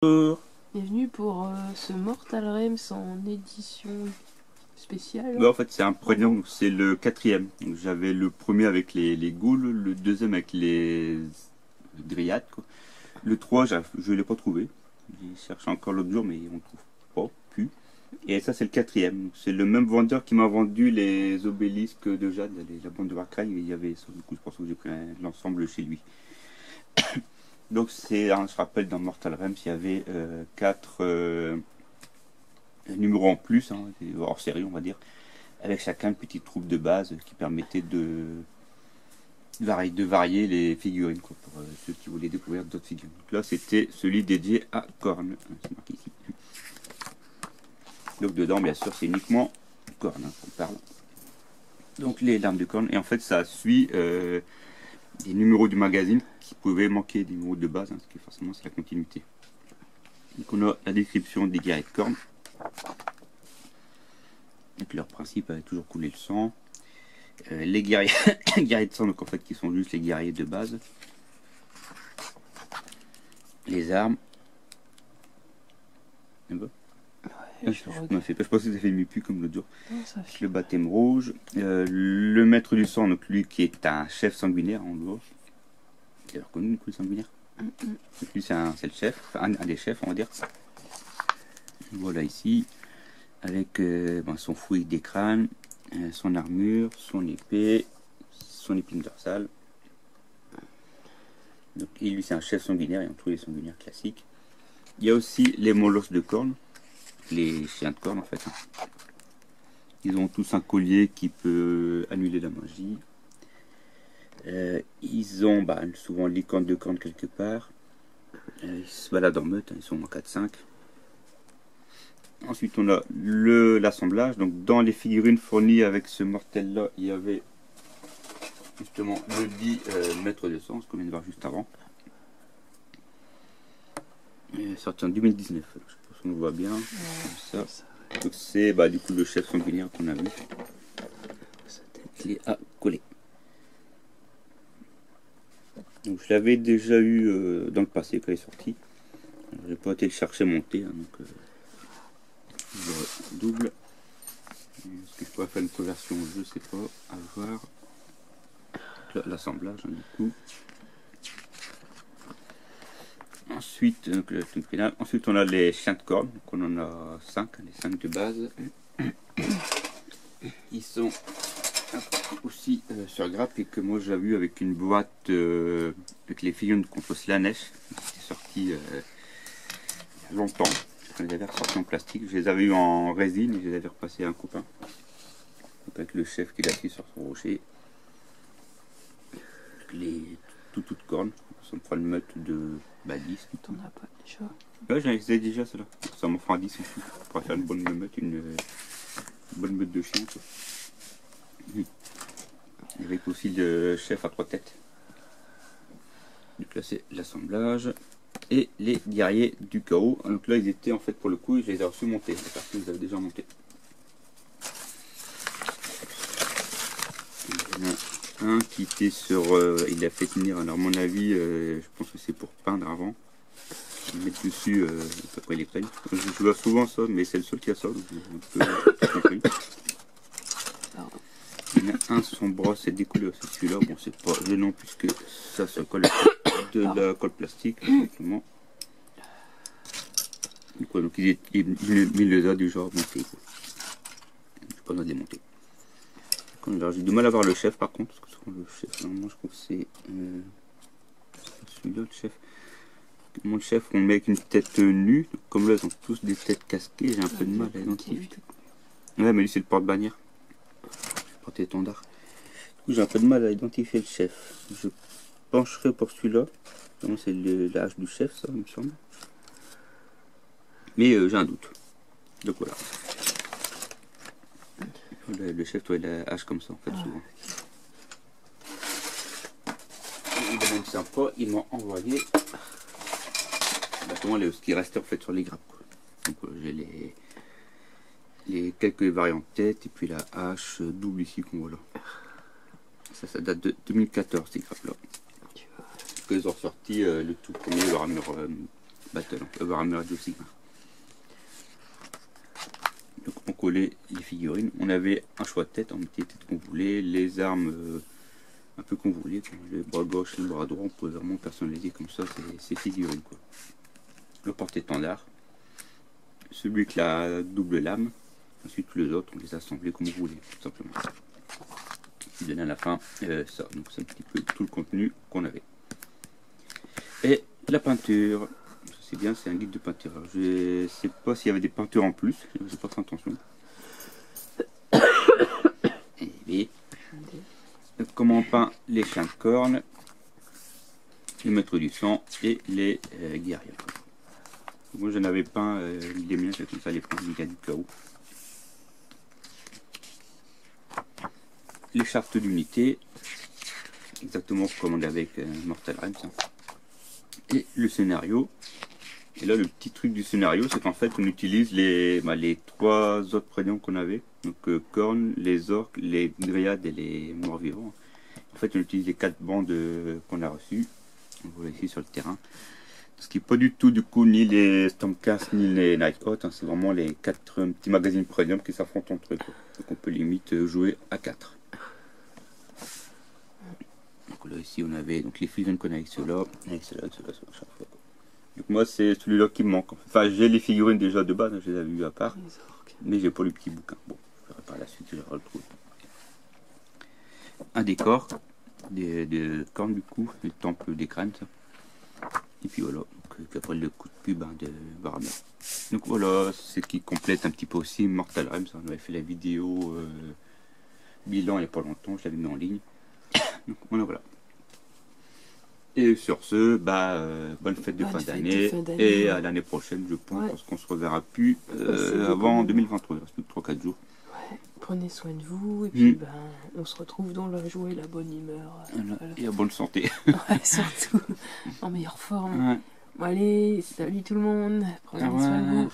Bonjour. Bienvenue pour ce Mortal Rems en édition spéciale. En fait, c'est un prénom, c'est le quatrième. Donc, j'avais le premier avec les ghouls, le deuxième avec les dryades, quoi. Le 3, je ne l'ai pas trouvé. J'ai cherché encore l'autre jour, mais on ne trouve pas, plus. Et ça, c'est le quatrième. C'est le même vendeur qui m'a vendu les obélisques de Jade, la bande de Warcry. Il y avait ça, du coup, c'est pour ça que j'ai pris l'ensemble chez lui. Donc, c'est, je rappelle, dans Mortal Rems, il y avait 4 numéros en plus, hein, hors série, on va dire, avec chacun une petite troupe de base qui permettait de varier les figurines, quoi, pour ceux qui voulaient découvrir d'autres figurines. Donc là, c'était celui dédié à Korn, c'est marqué ici. Donc dedans, bien sûr, c'est uniquement Korn, hein, qu'on parle. Donc les larmes de Korn, et en fait, ça suit des numéros du magazine qui pouvaient manquer des numéros de base, hein, parce que forcément, c'est la continuité. Donc on a la description des guerriers de Korn. Donc leur principe est toujours couler le sang. Les guerriers, guerriers de sang, donc en fait qui sont juste les guerriers de base. Les armes. Ouais, je pensais que ça fait mi-pu comme l'autre jour. Non, le baptême rouge. Le maître du sang, donc lui qui est un chef sanguinaire en gros. Vous avez reconnu le coup de sanguinaire. Donc lui c'est le chef, enfin un des chefs on va dire. Voilà ici. Avec son fouille des crânes, son armure, son épée, son épine dorsale. Donc, lui, c'est un chef sanguinaire, et on trouve les sanguinaires classiques. Il y a aussi les molosses de cornes, les chiens de cornes en fait. Ils ont tous un collier qui peut annuler la magie. Ils ont souvent licorne de cornes quelque part. Ils se baladent en meute, hein, ils sont en 4-5. Ensuite, on a l'assemblage. Donc, dans les figurines fournies avec ce mortel-là, il y avait justement le dit maître de sang, ce qu'on vient de voir juste avant. Sorti en 2019. Je pense qu'on le voit bien. Ouais, ça. Donc, c'est du coup le chef sanguinaire qu'on a vu. Qui est à coller. Donc, je l'avais déjà eu dans le passé quand il est sorti. Je n'ai pas été le chercher monté. Hein, donc, double. Est-ce que je pourrais faire une conversion? Je sais pas. À voir. L'assemblage, hein, du coup. Ensuite, ensuite, on a les chiens de corne. Donc on en a 5, les 5 de base. Ils sont aussi sur grappe et que moi j'ai vu avec une boîte avec les figurines contre Slanesh. C'était sorti il y a longtemps. Je les avais ressortis en plastique. Je les avais eu en résine et je les avais repassés à un copain. Donc avec le chef qui est assis sur son rocher. Les toutes cornes. Ça me fera une meute de 10. T'en as pas déjà? Ouais, j'en ai déjà cela. Ça m'en fera 10 aussi. On pourra faire une bonne meute, une bonne meute de chiens. Avec aussi le chef à 3 têtes. Donc là c'est l'assemblage. Et les guerriers du chaos. Donc là ils étaient en fait pour le coup, je les ai reçus montés. Les personnes les avaient déjà montés. Il y en a un qui était sur. Il a fait tenir, alors à mon avis, je pense que c'est pour peindre avant. Mettre dessus après les prennent. Je vois souvent ça, mais c'est le seul qui a ça. Donc il y en a un, son bras s'est décollé aussi celui-là. Bon, c'est pas gênant puisque ça colle de la colle plastique, simplement. Donc il les a déjà montés. Je pas besoin de les monter. J'ai du mal à voir le chef par contre. Parce que le chef, normalement, je trouve que c'est celui-là le chef. Mon chef, on met avec une tête nue. Comme là, ils ont tous des têtes casquées. J'ai un peu de mal à identifier. Ouais, mais lui, c'est le porte-bannière. Porte-étendard. Du coup, j'ai un peu de mal à identifier le chef. Je pencherai pour celui-là. C'est l'âge du chef, ça, il me semble. Mais j'ai un doute. Donc voilà. Le chef, il a la hache comme ça, en fait, souvent. Il est même sympa, ils m'ont envoyé ce qui restait en fait sur les grappes. Donc j'ai les quelques variantes tête et puis la hache double ici qu'on voit là. Ça date de 2014 ces grappes là. Ils ont sorti le tout premier, leur armure Battle, Warhammer Age of Sigmar. Donc on collait les figurines, on avait un choix de tête, on mettait les têtes qu'on voulait, les armes un peu qu'on voulait, le bras gauche et le bras droit, on pouvait vraiment personnaliser comme ça ces figurines, quoi. Le porte-étendard, celui avec la double lame, ensuite les autres on les assemblait comme vous voulez, tout simplement. Qui donne à la fin ça, donc c'est un petit peu tout le contenu qu'on avait. Et la peinture, c'est bien, c'est un guide de peinture. Alors, je sais pas s'il y avait des peintures en plus, je n'ai pas fait attention. Et oui. Donc, comment on peint les chiens de corne, les maîtres du sang et les guerriers. Moi j'en avais peint les miens, c'est comme ça les peint du chaos. Les chartes d'unité, exactement comme on avait avec Mortal Realms. Et le scénario. Et là, le petit truc du scénario, c'est qu'en fait, on utilise les 3 autres prénoms qu'on avait. Donc, Khorne, les orques, les dryades et les morts-vivants. En fait, on utilise les 4 bandes qu'on a reçues. On voit ici sur le terrain. Ce qui n'est pas du tout, du coup, ni les Stormcast, ni les Nighthawk. Hein, c'est vraiment les 4 petits magazines premium qui s'affrontent entre eux. Donc, on peut limite jouer à 4. Donc là, ici, on avait donc, les figurines qu'on a avec ceux-là, avec ceux-là, sur chaque fois. Donc moi c'est celui-là qui me manque. Enfin j'ai les figurines déjà de base, je les avais vues à part. Mais j'ai pas le petit bouquin. Bon, je verrai par la suite, je vais retrouver. Un décor de cornes du coup, le temple des crânes. Ça. Et puis voilà, donc, après le coup de pub de Warhammer. Donc voilà, c'est ce qui complète un petit peu aussi Mortal Realms. On avait fait la vidéo bilan il n'y a pas longtemps, je l'avais mis en ligne. Donc voilà. Et sur ce, bonne fête de fin d'année et à l'année prochaine, je pense, parce qu'on se reverra plus avant 2023, il reste plus que 3-4 jours. Ouais, prenez soin de vous et puis on se retrouve dans la joie et la bonne humeur. Et la bonne santé. Ouais, surtout, en meilleure forme. Ouais. Bon, allez, salut tout le monde, prenez soin de vous.